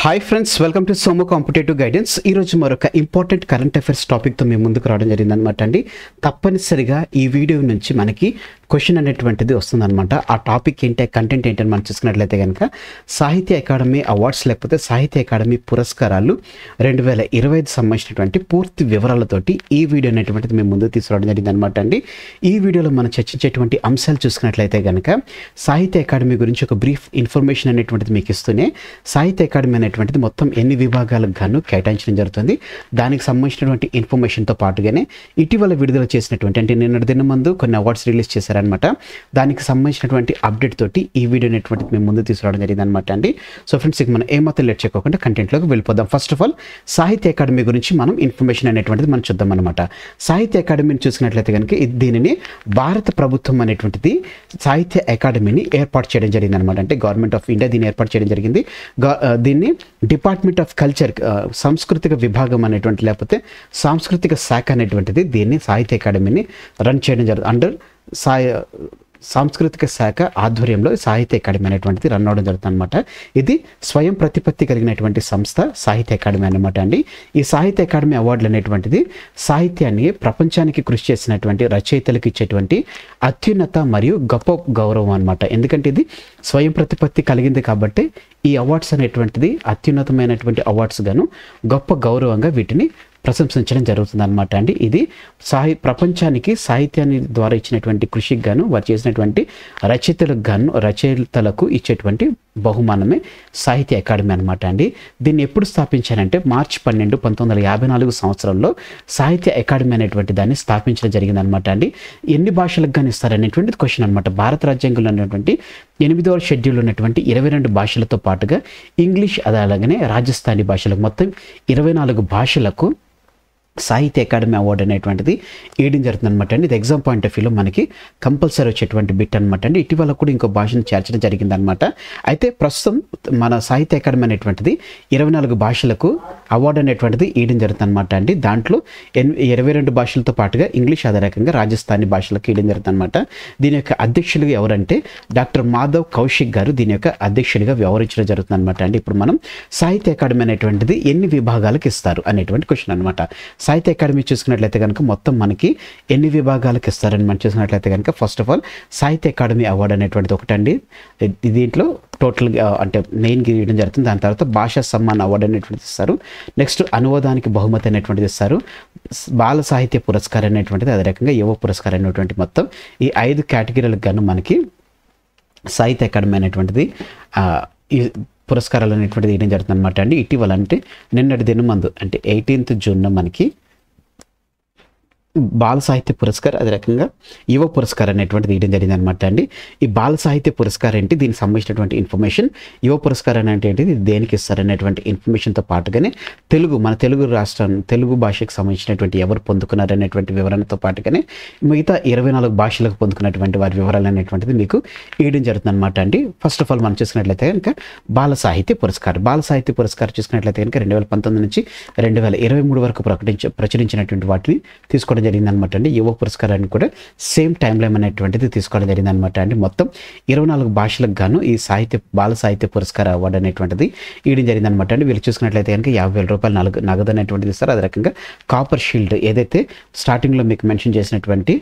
Hi friends, welcome to సోమో competitive guidance. ఈరోజు మరొక ఇంపార్టెంట్ కరెంట్ అఫైర్స్ టాపిక్తో మేము ముందుకు రావడం జరిగిందనమాట అండి. తప్పనిసరిగా ఈ వీడియో నుంచి మనకి క్వశ్చన్ అనేటువంటిది వస్తుందన్నమాట. ఆ టాపిక్ ఏంటి, కంటెంట్ ఏంటని మనం చూసుకున్నట్లయితే కనుక సాహిత్య అకాడమీ అవార్డ్స్ లేకపోతే సాహిత్య అకాడమీ పురస్కారాలు 2025 సంబంధించినటువంటి పూర్తి వివరాలతోటి ఈ వీడియో అనేటువంటిది మేము ముందుకు తీసుకురావడం జరిగిందనమాట అండి. ఈ వీడియోలో మనం చర్చించేటువంటి అంశాలు చూసుకున్నట్లయితే కనుక సాహిత్య అకాడమీ గురించి ఒక బ్రీఫ్ ఇన్ఫర్మేషన్ అనేటువంటిది మీకు ఇస్తూనే సాహిత్య అకాడమీ అనేటువంటిది మొత్తం ఎన్ని విభాగాలకు గాను కేటాయించడం జరుగుతుంది, దానికి సంబంధించినటువంటి ఇన్ఫర్మేషన్తో పాటుగానే ఇటీవల విడుదల చేసినటువంటి అంటే నిన్నటి దినం ముందు కొన్ని అవార్డ్స్ రిలీజ్ చేశారనమాట. దానికి సంబంధించినటువంటి అప్డేట్ తోటి ఈ వీడియో అనేటువంటిది మేము ముందు తీసుకురావడం జరిగింది అనమాట అండి. సో ఫ్రెండ్స్, ఇక మనం ఏమాత్రం లేట్ చేయకుండా కంటెంట్లోకి వెళ్ళిపోదాం. ఫస్ట్ ఆఫ్ ఆల్ సాహిత్య అకాడమీ గురించి మనం ఇన్ఫర్మేషన్ అనేటువంటిది మనం చూద్దాం అనమాట. సాహిత్య అకాడమీని చూసినట్లయితే కనుక దీనిని భారత ప్రభుత్వం అనేటువంటిది సాహిత్య అకాడమీని ఏర్పాటు చేయడం జరిగింది అనమాట. అంటే గవర్నమెంట్ ఆఫ్ ఇండియా దీన్ని ఏర్పాటు చేయడం జరిగింది. దీన్ని డిపార్ట్మెంట్ ఆఫ్ కల్చర్ సాంస్కృతిక విభాగం అనేటువంటి లేకపోతే సాంస్కృతిక శాఖ అనేటువంటిది దీన్ని సాహిత్య అకాడమీని రన్ చేయడం జరుగుతుంది. అండర్ సాంస్కృతిక శాఖ ఆధ్వర్యంలో సాహిత్య అకాడమీ అనేటువంటిది రన్ అవడం జరుగుతుంది అనమాట. ఇది స్వయం ప్రతిపత్తి కలిగినటువంటి సంస్థ సాహిత్య అకాడమీ అనమాట అండి. ఈ సాహిత్య అకాడమీ అవార్డులు అనేటువంటిది సాహిత్యాన్ని ప్రపంచానికి కృషి చేసినటువంటి రచయితలకు ఇచ్చేటువంటి అత్యున్నత మరియు గొప్ప గౌరవం అనమాట. ఎందుకంటే ఇది స్వయం ప్రతిపత్తి కలిగింది కాబట్టి ఈ అవార్డ్స్ అనేటువంటిది అత్యున్నతమైనటువంటి అవార్డ్స్ గాను గొప్ప గౌరవంగా వీటిని ప్రశంసించడం జరుగుతుంది అనమాట అండి. ఇది ప్రపంచానికి సాహిత్యాన్ని ద్వారా ఇచ్చినటువంటి కృషికి గాను వారు చేసినటువంటి రచయితలకు ఇచ్చేటువంటి బహుమానమే సాహిత్య అకాడమీ అనమాట అండి. దీన్ని ఎప్పుడు స్థాపించారంటే మార్చి 12, 1954 సంవత్సరంలో సాహిత్య అకాడమీ అనేటువంటి దాన్ని స్థాపించడం జరిగింది అనమాట అండి. ఎన్ని భాషలకు కానీ ఇస్తారనేటువంటిది క్వశ్చన్ అనమాట. భారత రాజ్యాంగంలో ఉన్నటువంటి 8వ షెడ్యూల్ ఉన్నటువంటి 22 భాషలతో పాటుగా ఇంగ్లీష్ అలాగనే రాజస్థానీ భాషలకు మొత్తం 24 భాషలకు సాహిత్య అకాడమీ అవార్డు అనేటువంటిది ఇవ్వడం జరుగుతుంది అనమాట అండి. ఇది ఎగ్జామ్ పాయింట్ ఆఫ్ వ్యూలో మనకి కంపల్సరీ వచ్చేటువంటి బిట్ అనమాట అండి. ఇటీవల కూడా ఇంకో భాషను చేర్చడం జరిగిందనమాట. అయితే ప్రస్తుతం మన సాహిత్య అకాడమీ అనేటువంటిది 24 భాషలకు అవార్డు అనేటువంటిది ఇవ్వడం జరుగుతుంది అనమాట అండి. దాంట్లో 22 భాషలతో పాటుగా ఇంగ్లీష్ అదే రకంగా రాజస్థానీ భాషలకు ఇవ్వడం జరుగుతుంది అనమాట. దీని యొక్క అధ్యక్షులుగా ఎవరంటే డాక్టర్ మాధవ్ కౌశిక్ గారు దీని యొక్క అధ్యక్షుడిగా వ్యవహరించడం జరుగుతుంది అనమాట అండి. ఇప్పుడు మనం సాహిత్య అకాడమీ అనేటువంటిది ఎన్ని విభాగాలకు ఇస్తారు అనేటువంటి క్వశ్చన్ అనమాట. సాహిత్య అకాడమీ చూసుకున్నట్లయితే కనుక మొత్తం మనకి ఎన్ని విభాగాలకు ఇస్తారని మనం చూసుకున్నట్లయితే కనుక ఫస్ట్ ఆఫ్ ఆల్ సాహిత్య అకాడమీ అవార్డు అనేటువంటిది ఒకటండి. దీంట్లో టోటల్గా అంటే మెయిన్గా ఇవ్వడం జరుగుతుంది. దాని తర్వాత భాషా సమ్మాన్ అవార్డు అనేటువంటిది ఇస్తారు. నెక్స్ట్ అనువాదానికి బహుమతి అనేటువంటిది ఇస్తారు. బాల సాహిత్య పురస్కారం అనేటువంటిది, అదే రకంగా యువ పురస్కారం అనేటువంటి మొత్తం ఈ 5 కేటగిరీలకు గాను మనకి సాహిత్య అకాడమీ అనేటువంటిది ఈ పురస్కారాలు అనేటువంటిది ఇవ్వడం జరుగుతుంది అనమాట అండి. ఇటీవల అంటే నిన్నటి దినం మందు అంటే 18th జూన్ మనకి బాల సాహిత్య పురస్కారం అదే రకంగా యువ పురస్కారం అనేటువంటిది ఇవ్వడం జరిగింది అనమాట అండి. ఈ బాల సాహిత్య పురస్కారం ఏంటి, దీనికి సంబంధించినటువంటి ఇన్ఫర్మేషన్, యువ పురస్కారం అంటే ఏంటిది, దేనికి ఇస్తారనేటువంటి ఇన్ఫర్మేషన్తో పాటుగానే మన తెలుగు భాషకు సంబంధించినటువంటి ఎవరు పొందుకున్నారనేటువంటి వివరణతో పాటుగానే మిగతా 24 భాషలకు పొందుకున్నటువంటి వారి వివరాలు అనేటువంటిది మీకు ఇవ్వడం జరుగుతుంది అనమాట అండి. ఫస్ట్ ఆఫ్ ఆల్ మనం చూసుకున్నట్లయితే కనుక బాల సాహిత్య పురస్కారం చూసుకున్నట్లయితే కనుక 2019 నుంచి 2023 వరకు ప్రచురించినటువంటి వాటిని తీసుకోవడం జరిగింది అనమాట అండి. యువ పురస్కారాన్ని కూడా సేమ్ టైం లైన్ అనేటువంటిది తీసుకోవడం జరిగింది అనమాట అండి. మొత్తం 24 భాషలకు గాను ఈ బాల సాహిత్య పురస్కార అవార్డు అనేటువంటిది ఇవ్వడం జరిగింది అనమాట అండి. వీళ్ళు చూసుకున్నట్లయితే కనుక 50,000 రూపాయలు నగదు అనేటువంటిది ఇస్తారు. అదే రకంగా కాపర్ షీల్డ్ ఏదైతే స్టార్టింగ్లో మీకు మెన్షన్ చేసినటువంటి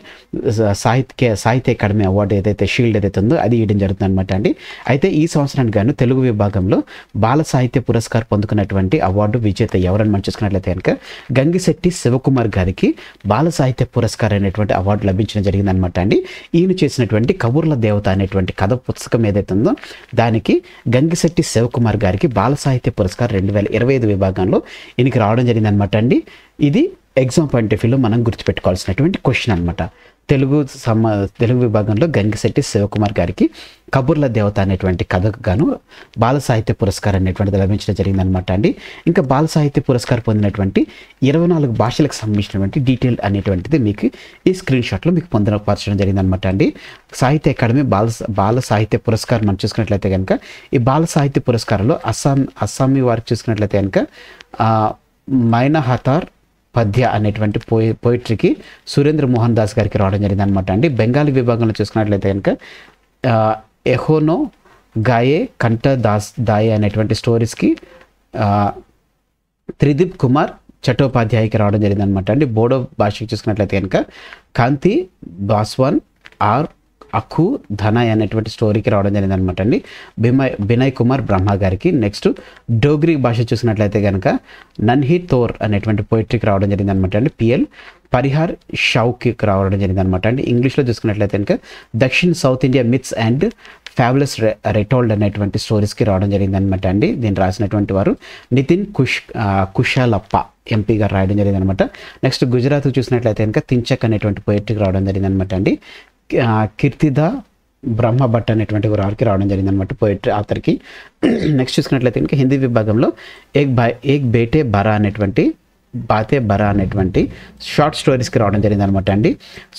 సాహిత్య అకాడమీ అవార్డు ఏదైతే షీల్డ్ ఏదైతే ఉందో అది ఇవ్వడం జరుగుతుంది అనమాట అండి. అయితే ఈ సంవత్సరానికి గాను తెలుగు విభాగంలో బాల సాహిత్య పురస్కారం పొందుకున్నటువంటి అవార్డు విజేత ఎవరని మనం చూసుకున్నట్లయితే కనుక గంగిశెట్టి శివకుమార్ గారికి బాల సాహిత్య పురస్కారం అనేటువంటి అవార్డు లభించడం జరిగింది అనమాట అండి. ఈయన చేసినటువంటి కబుర్ల దేవత అనేటువంటి కథ పుస్తకం ఏదైతే ఉందో దానికి గంగిశెట్టి శివకుమార్ గారికి బాల సాహిత్య పురస్కారం 2025 విభాగంలో ఈయనకి రావడం జరిగింది అనమాట అండి. ఇది ఎగ్జామ్ పాయింట్ ఆఫ్ వ్యూలో మనం గుర్తుపెట్టుకోవాల్సినటువంటి క్వశ్చన్ అనమాట. తెలుగు విభాగంలో గంగిశెట్టి శివకుమార్ గారికి కబుర్ల దేవత అనేటువంటి కథకు గాను బాల సాహిత్య పురస్కారం అనేటువంటిది లభించడం జరిగింది అనమాట అండి. ఇంకా బాల సాహిత్య పురస్కారం పొందినటువంటి 24 భాషలకు సంబంధించినటువంటి డీటెయిల్ అనేటువంటిది మీకు ఈ స్క్రీన్ షాట్లో మీకు పొందపరచడం జరిగింది అనమాట అండి. సాహిత్య అకాడమీ బాల సాహిత్య పురస్కారం మనం చూసుకున్నట్లయితే కనుక ఈ బాల సాహిత్య పురస్కారంలో అస్సామీ వారికి చూసుకున్నట్లయితే కనుక మైనా హతార్ పద్య అనేటువంటి పోయిట్రీకి సురేంద్ర మోహన్ దాస్ గారికి రావడం జరిగింది అనమాట అండి. బెంగాలీ విభాగంలో చూసుకున్నట్లయితే కనుక ఎహోనో గాయే కంఠ దాయే అనేటువంటి స్టోరీస్కి త్రిదీప్ కుమార్ చట్టోపాధ్యాయకి రావడం జరిగింది అనమాట అండి. బోడో భాషకి చూసుకున్నట్లయితే కనుక కాంతి బాస్వాన్ ఆర్ అఖు ధనాయ్ అనేటువంటి స్టోరీకి రావడం జరిగింది అనమాట అండి. బినయ్ కుమార్ బ్రహ్మ గారికి. నెక్స్ట్ డోగ్రీ భాష చూసినట్లయితే కనుక నన్హి తోర్ అనేటువంటి పోయిటరీకి రావడం జరిగింది అనమాట అండి. పిఎల్ పరిహార్ షౌకి రావడం జరిగింది అనమాట అండి. ఇంగ్లీష్లో చూసుకున్నట్లయితే కనుక Dakshin south India myths and fabulous retold అనేటువంటి స్టోరీస్కి రావడం జరిగింది అనమాట అండి. దీన్ని రాసినటువంటి వారు నితిన్ కుషాలప్ప ఎంపీ గారు రాయడం జరిగింది అనమాట. నెక్స్ట్ గుజరాత్ చూసినట్లయితే కనుక తించక్ అనేటువంటి పోయిటరీకి రావడం జరిగింది అనమాట అండి. కీర్తిదా బ్రహ్మభట్ అనేటువంటి వారికి రావడం జరిగింది అనమాట పోయిటరీ ఆథర్కి. నెక్స్ట్ చూసుకున్నట్లయితే కనుక హిందీ విభాగంలో ఏక్ బేటే బరా అనేటువంటి బాతే బరా అనేటువంటి షార్ట్ స్టోరీస్కి రావడం జరిగింది అనమాట అండి.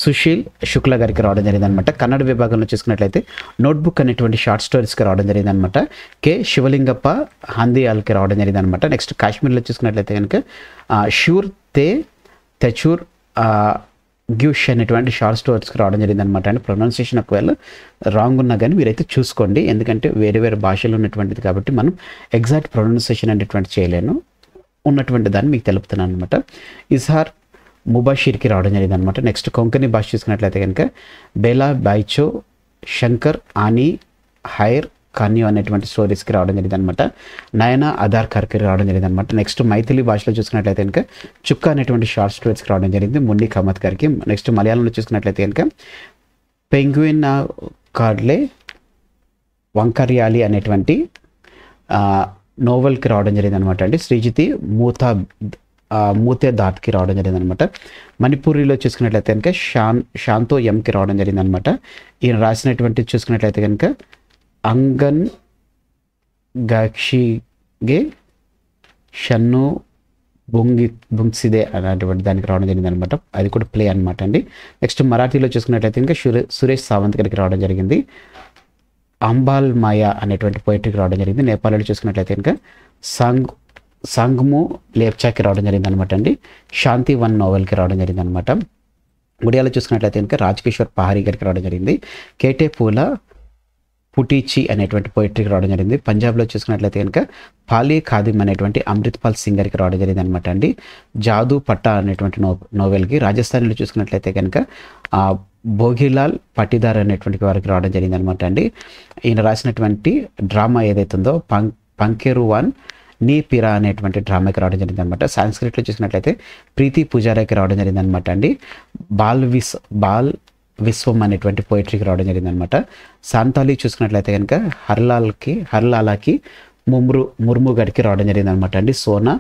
సుశీల్ శుక్ల గారికి రావడం జరిగింది అనమాట. కన్నడ విభాగంలో చూసుకున్నట్లయితే నోట్బుక్ అనేటువంటి షార్ట్ స్టోరీస్కి రావడం జరిగింది అనమాట. కె శివలింగప్ప హందియాల్కి రావడం జరిగింది అనమాట. నెక్స్ట్ కాశ్మీర్లో చూసుకున్నట్లయితే కనుక షూర్ తెచూర్ గ్యూష్ అనేటువంటి షార్ట్ స్టోరీస్కి రావడం జరిగింది అనమాట అండి. ప్రొనౌన్సియేషన్ ఒకవేళ రాంగ్ ఉన్నా కానీ మీరైతే చూసుకోండి, ఎందుకంటే వేరే వేరే భాషలు ఉన్నటువంటిది కాబట్టి మనం ఎగ్జాక్ట్ ప్రొనౌన్సియేషన్ అనేటువంటి చేయలేను, ఉన్నటువంటి దాన్ని మీకు తెలుపుతున్నాను అనమాట. ఇజహార్ ముబాషీర్కి రావడం జరిగింది అనమాట. నెక్స్ట్ కొంకణి భాష చూసుకున్నట్లయితే కనుక బేలా బైచో శంకర్ ఆనీ హైర్ కాన్యూ అనేటువంటి స్టోరీస్కి రావడం జరిగింది అనమాట. నయన ఆధార్ కార్కి రావడం జరిగింది అనమాట. నెక్స్ట్ మైథిలి భాషలో చూసుకున్నట్లయితే కనుక చుక్క అనేటువంటి షార్ట్ స్టోరీస్కి రావడం జరిగింది మున్ని కామత్ గారికి. నెక్స్ట్ మలయాళంలో చూసుకున్నట్లయితే కనుక పెంగ్విన్ కార్డ్లే వంకర్యాలి అనేటువంటి నోవెల్కి రావడం జరిగింది అనమాట అండి. శ్రీజితి మూతే దాట్కి రావడం జరిగింది అనమాట. మణిపూరిలో చూసుకున్నట్లయితే కనుక శాంతో ఎంకి రావడం జరిగింది అనమాట. ఈయన రాసినటువంటి చూసుకున్నట్లయితే కనుక అంగన్ గాక్షిగే షన్ను బుంగ్సిదే అనేటువంటి దానికి రావడం జరిగింది అనమాట. అది కూడా ప్లే అనమాట అండి. నెక్స్ట్ మరాఠీలో చూసుకున్నట్లయితే కనుక సురేష్ సావంత్ గారికి రావడం జరిగింది. అంబాల్ మాయా అనేటువంటి పోయిటరీకి రావడం జరిగింది. నేపాల్లో చూసుకున్నట్లయితే కనుక సాంగ్ము లేప్చాకి రావడం జరిగింది అనమాట అండి. శాంతి వన్ నోవెల్కి రావడం జరిగింది అనమాట. ఒడియాలో చూసుకున్నట్లయితే కనుక రాజ్ కిషోర్ పహారీ గారికి రావడం జరిగింది. కేటే పూల పుటీచి అనేటువంటి పోయిటరీకి రావడం జరిగింది. పంజాబ్లో చూసుకున్నట్లయితే కనుక పాలీ ఖాదిమ్ అనేటువంటి అమృత్పాల్ సింగ్ గారికి రావడం జరిగింది అనమాట అండి. జాదు పట్టా అనేటువంటి నోవెల్కి. రాజస్థాన్లో చూసుకున్నట్లయితే కనుక భోగిలాల్ పటిదార్ అనేటువంటి వారికి రావడం జరిగింది అనమాట అండి. ఈయన రాసినటువంటి డ్రామా ఏదైతుందో పంకేరువాన్ నీ పిరా అనేటువంటి డ్రామాకి రావడం జరిగింది అనమాట. సాంస్క్రిట్లో చూసినట్లయితే ప్రీతి పూజారాకి రావడం జరిగింది అనమాట అండి. బాల్ విశ్వం అనేటువంటి పోయిటరీకి రావడం జరిగింది అనమాట. సాంతాలి చూసుకున్నట్లయితే కనుక హర్లాలాకి ముర్ము గడికి రావడం జరిగింది అనమాట అండి. సోనా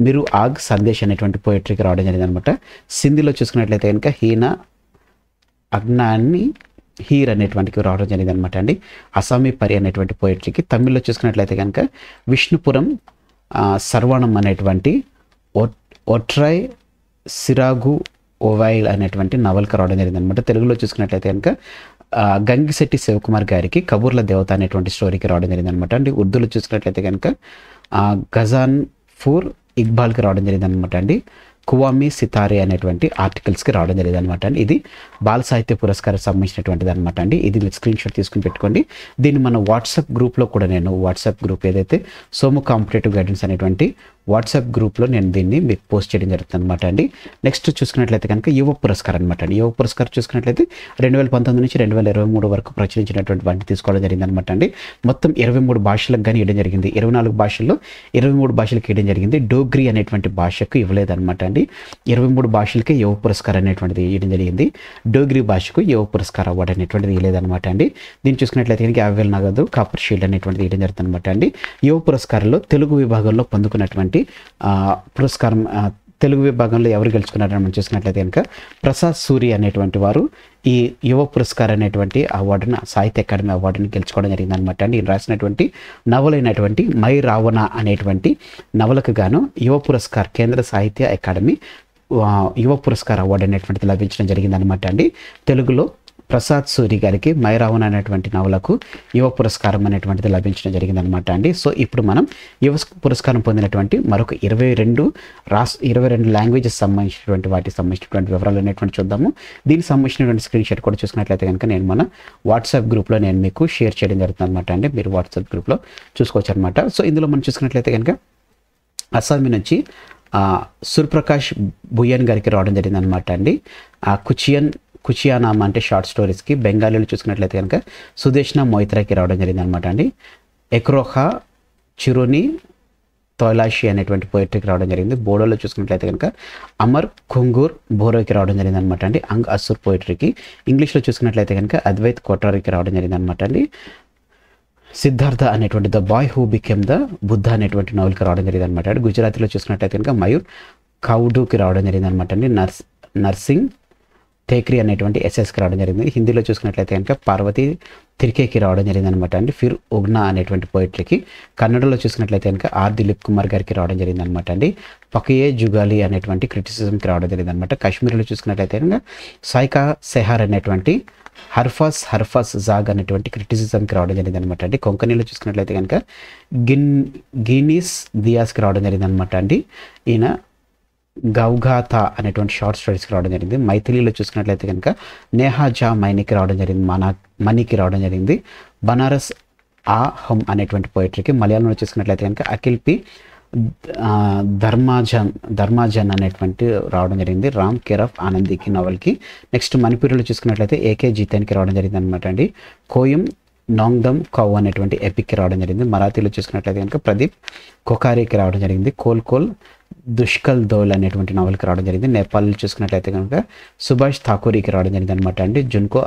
మిరు ఆగ్ సందేశ్ అనేటువంటి పోయిటరీకి రావడం జరిగింది అనమాట. సింధీలో చూసుకున్నట్లయితే కనుక హీనా అజ్ఞాని హీర్ అనేటువంటికి రావడం జరిగింది అనమాట అండి. అసామీ పరి అనేటువంటి పోయిటరీకి. తమిళ్లో చూసుకున్నట్లయితే కనుక విష్ణుపురం సర్వాణం అనేటువంటి ఒట్రై సిరాగు ఓవైల్ అనేటువంటి నవల్కి రావడం జరిగింది అనమాట. తెలుగులో చూసుకున్నట్లయితే కనుక గంగిశెట్టి శివకుమార్ గారికి కబూర్ల దేవత అనేటువంటి స్టోరీకి రావడం జరిగింది అనమాట అండి. ఉర్దూలో చూసుకున్నట్లయితే కనుక గజాన్ ఫూర్ ఇక్బాల్కి రావడం జరిగింది అనమాట అండి. కువామి సితారే అనేటువంటి ఆర్టికల్స్కి రావడం జరిగింది అనమాట అండి. ఇది బాల సాహిత్య పురస్కారం సంబంధించినటువంటిది అనమాట అండి. ఇది మీరు స్క్రీన్ షాట్ తీసుకుని పెట్టుకోండి. దీన్ని మన వాట్సాప్ గ్రూప్లో కూడా నేను వాట్సాప్ గ్రూప్ ఏదైతే సోము కాంపిటేటివ్ గైడెన్స్ అనేటువంటి వాట్సాప్ గ్రూప్లో నేను దీన్ని మీకు పోస్ట్ చేయడం జరుగుతుంది అనమాట అండి. నెక్స్ట్ చూసుకున్నట్లయితే కనుక యువ పురస్కారం అనమాట అండి. యువ పురస్కారం చూసుకున్నట్లయితే 2019 నుంచి 2023 వరకు ప్రచురించినటువంటి వాటిని తీసుకోవడం జరిగింది అనమాట అండి. మొత్తం 23 భాషలకు కానీ ఇవ్వడం జరిగింది. 24 భాషల్లో 23 భాషలకు ఇవ్వడం జరిగింది. డోగ్రీ అనేటువంటి భాషకు ఇవ్వలేదన్నమాట అండి. 23 భాషలకే యువ పురస్కారం అనేటువంటిది ఇవ్వడం జరిగింది. డోగ్రీ భాషకు యువ పురస్కారం అవార్డు అనేటువంటిది ఇవ్వలేదన్నమాట అండి. దీన్ని చూసుకున్నట్లయితే కనుక 50,000 నగదు కాపర్ షీల్డ్ అనేటువంటిది ఇవ్వడం జరుగుతుంది అనమాట అండి. యువ పురస్కారంలో తెలుగు విభాగంలో పొందుకున్నటువంటి పురస్కారం తెలుగు విభాగంలో ఎవరు గెలుచుకున్నారని మనం చూసుకున్నట్లయితే కనుక ప్రసాద్ సూరి అనేటువంటి వారు ఈ యువ పురస్కారం అనేటువంటి అవార్డును సాహిత్య అకాడమీ అవార్డుని గెలుచుకోవడం జరిగింది అనమాట అండి. ఈయన రాసినటువంటి నవలైనటువంటి మై రావణ అనేటువంటి నవలకు గాను యువ పురస్కార్ కేంద్ర సాహిత్య అకాడమీ యువ పురస్కార్ అవార్డు అనేటువంటిది లభించడం జరిగింది అనమాట అండి. తెలుగులో ప్రసాద్ సూరి గారికి మైరావణ అనేటువంటి నవలకు యువ పురస్కారం అనేటువంటిది లభించడం జరిగిందనమాట అండి. సో ఇప్పుడు మనం యువ పురస్కారం పొందినటువంటి మరొక 22 లాంగ్వేజెస్ సంబంధించినటువంటి వాటికి సంబంధించినటువంటి వివరాలు అనేటువంటి చూద్దాము. దీనికి సంబంధించినటువంటి స్క్రీన్ షాట్ కూడా చూసుకున్నట్లయితే కనుక నేను మన వాట్సాప్ గ్రూప్లో నేను మీకు షేర్ చేయడం జరుగుతుంది అనమాట అండి. మీరు వాట్సాప్ గ్రూప్లో చూసుకోవచ్చు అనమాట. సో ఇందులో మనం చూసుకున్నట్లయితే కనుక అస్సామీ నుంచి సూర్యప్రకాష్ భుయన్ గారికి రావడం జరిగింది అనమాట అండి. కుచియానామా అంటే షార్ట్ స్టోరీస్కి. బెంగాలీలో చూసుకున్నట్లయితే కనుక సుదేష్ణ మొయిత్రాకి రావడం జరిగింది అనమాట అండి. ఎక్రోహా చిరుని తోలాషి అనేటువంటి పోయిటరీకి రావడం జరిగింది. బోడోలో చూసుకున్నట్లయితే కనుక అమర్ ఖుంగూర్ బోరోకి రావడం జరిగింది అనమాట అండి. అంగ్ అసుర్ పోయిటరీకి. ఇంగ్లీష్లో చూసుకున్నట్లయితే కనుక అద్వైత్ కోటారికి రావడం జరిగింది అనమాట అండి. సిద్ధార్థ అనేటువంటి the boy who became the Buddha అనేటువంటి నవల్కి రావడం జరిగింది అనమాట అండి. గుజరాతీలో చూసుకున్నట్లయితే కనుక మయూర్ కౌడుకి రావడం జరిగింది అనమాట అండి. నర్సింగ్ తేక్రీ అనేటువంటి ఎస్ఎస్కి రావడం జరిగింది. హిందీలో చూసుకున్నట్లయితే కనుక పార్వతి తిరికేకి రావడం జరిగింది అనమాట అండి. ఫిర్ ఉగ్నా అనేటువంటి పోయిటరీకి. కన్నడలో చూసుకున్నట్లయితే కనుక ఆర్ దిలీప్ కుమార్ గారికి రావడం జరిగింది అనమాట అండి. పకయే జుగాలి అనేటువంటి క్రిటిసిజంకి రావడం జరిగింది అనమాట. కాశ్మీర్లో చూసుకున్నట్లయితే కనుక సైకా సెహార్ అనేటువంటి హర్ఫాస్ జాగ్ అనేటువంటి క్రిటిసిజంకి రావడం జరిగింది అనమాట అండి. కొంకణిలో చూసుకున్నట్లయితే కనుక గినీస్ దియాస్కి రావడం జరిగింది అనమాట అండి. ఈయన గౌఘాతా అనేటువంటి షార్ట్ స్టోరీస్కి రావడం జరిగింది. మైథిలీలో చూసుకున్నట్లయితే కనుక నేహా జా మైనికి రావడం జరిగింది. మనీకి రావడం జరిగింది. బనారస్ ఆ హమ్ అనేటువంటి పోయిటరీకి. మలయాళంలో చూసుకున్నట్లయితే కనుక అఖిల్ పి ధర్మాజన్ అనేటువంటి రావడం జరిగింది. రామ్ కేరఫ్ ఆనందికి నవల్కి. నెక్స్ట్ మణిపూర్లో చూసుకున్నట్లయితే ఏకే జీతన్కి రావడం జరిగింది అనమాట అండి. కోయం నాంగ్దమ్ కౌ అనేటువంటి ఎపిక్కి రావడం జరిగింది. మరాఠీలో చూసుకున్నట్లయితే కనుక ప్రదీప్ కొకారీకి రావడం జరిగింది. కోల్ దుష్కల్ దౌల్ అనేటువంటి నవల్కి రావడం జరిగింది. నేపాల్లో చూసుకున్నట్లయితే కనుక సుభాష్ ఠాకూరీకి రావడం జరిగింది అనమాట అండి. జున్కో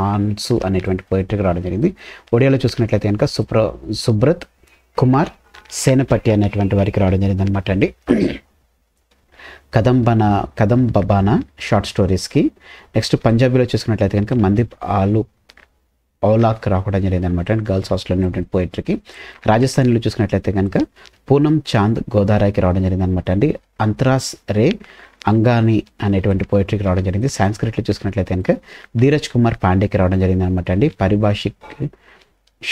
ఆన్సు అనేటువంటి పోయిటరీకి రావడం జరిగింది. ఒడియాలో చూసుకున్నట్లయితే కనుక సుబ్రత్ కుమార్ సేనపట్టి అనేటువంటి వారికి రావడం జరిగింది అనమాట అండి. కదంబబానా షార్ట్ స్టోరీస్కి. నెక్స్ట్ పంజాబీలో చూసుకున్నట్లయితే కనుక మందీప్ ఔలాక్ రావడం జరిగింది అనమాట అండి. గర్ల్స్ హాస్టల్ అనేటువంటి పోయిటరీకి. రాజస్థాన్లో చూసుకున్నట్లయితే కనుక పూనం చాంద్ గోదారాకి రావడం జరిగింది అనమాట అండి. అంతరాస్ రే అంగాని అనేటువంటి పోయిటరీకి రావడం జరిగింది. సాంస్క్రిట్లో చూసుకున్నట్లయితే కనుక ధీరజ్ కుమార్ పాండేకి రావడం జరిగింది అనమాట అండి. పరిభాషిక్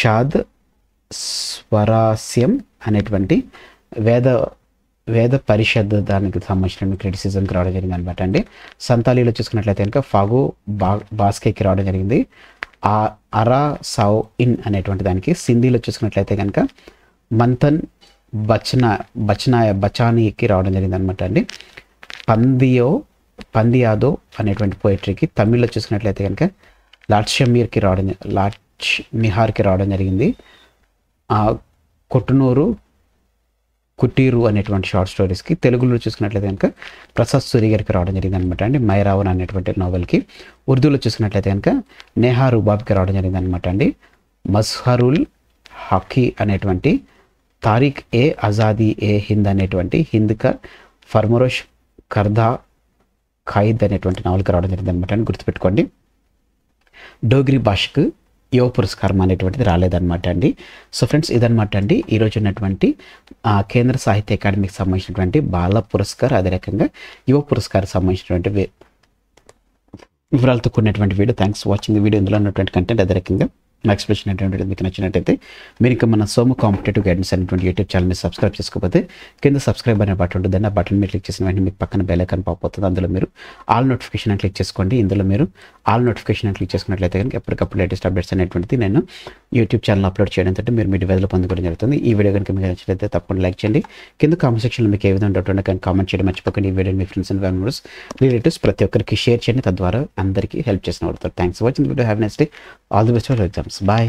షాద్ స్వరాస్యం అనేటువంటి వేద పరిషత్ దానికి సంబంధించిన క్రిటిసిజంకి రావడం జరిగింది అనమాట అండి. సంతాలీలో చూసుకున్నట్లయితే కనుక ఫాగు బాస్కేకి రావడం జరిగింది. అరా సౌ ఇన్ అనేటువంటి దానికి. సింధీలో చూసుకున్నట్లయితే కనుక మంథన్ బచానీకి రావడం జరిగింది అనమాట అండి. పందియాదో అనేటువంటి పోయిటరీకి. తమిళ్లో చూసుకున్నట్లయితే కనుక లాట్షమిహార్కి రావడం జరిగింది. కుటీరు అనేటువంటి షార్ట్ స్టోరీస్కి. తెలుగులో చూసుకున్నట్లయితే కనుక ప్రసాద్ సూరి గారికి రావడం జరిగింది అనమాట అండి. మైరావన్ అనేటువంటి నావెల్కి. ఉర్దూలో చూసుకున్నట్లయితే కనుక నేహా రుబాబ్కి రావడం జరిగింది అనమాట అండి. మస్హరుల్ హకీ అనేటువంటి తారిక్ ఏ ఆజాదీ ఏ హింద్ అనేటువంటి హింద్క ఫర్మరోష్ కర్దా ఖైద్ అనేటువంటి నావల్కి రావడం జరిగింది అనమాట అండి. గుర్తుపెట్టుకోండి. డోగ్రీ భాషకు యువ పురస్కారం అనేటువంటిది రాలేదన్నమాట అండి. సో ఫ్రెండ్స్, ఇదనమాట అండి ఈరోజు ఉన్నటువంటి కేంద్ర సాహిత్య అకాడమీకి సంబంధించినటువంటి బాల పురస్కార్, అదే రకంగా యువ పురస్కారం సంబంధించినటువంటి వివరాలతో కూడినటువంటి video. Thanks for watching the video. ఇందులో ఉన్నటువంటి కంటెంట్ అదే రకంగా ఎక్స్ప్రెషన్ అనేటువంటి మీకు నచ్చినట్టయితే మీరు ఇంకా మన సోము కాంపిటేటివ్ గైడెన్స్ అనేటువంటి యూట్యూబ్ ఛానల్ని సబ్స్క్రైబ్ చేసుకోకపోతే కింద సబ్స్క్రైబ్ అనే బటన్ ఉంటుంది. ఆ బటన్ మీరు క్లిక్ చేసిన వెంటనే మీకు పక్కన బెల్ ఐకాన్ పాప్ అవుతుంది. అందులో మీరు ఆల్ నోటిఫికేషన్ అని క్లిక్ చేసుకోండి. ఇందులో మీరు ఆల్ నోటిఫికేషన్ అని క్లిక్ చేసుకున్నట్లయితే కనుక ఎప్పటికప్పుడు లేటెస్ట్ అప్డేట్స్ అనేటువంటిది నేను యూట్యూబ్ ఛానల్ అప్లోడ్ చేయడంతో మీరు మీ డివైస్లో పొందుకోవడం జరుగుతుంది. ఈ వీడియో కనుక మీకు నచ్చినట్లయితే తప్పకుండా లైక్ చేయండి. కింద కామెంట్ సెక్షన్లో మీకు ఏ విధంగా డౌట్ ఉన్నా కానీ కామెంట్ చేయడం మర్చిపోకండి. ఈ వీడియో మీ ఫ్రెండ్స్ అండ్ ఫ్యామిలీస్ రిలేటివ్స్ ప్రతి ఒక్కరికి షేర్ చేయండి. తద్వారా అందరికీ హెల్ప్ చేసిన అవుతారు. Thanks for watching video. Have next day. All the best for exams. Bye.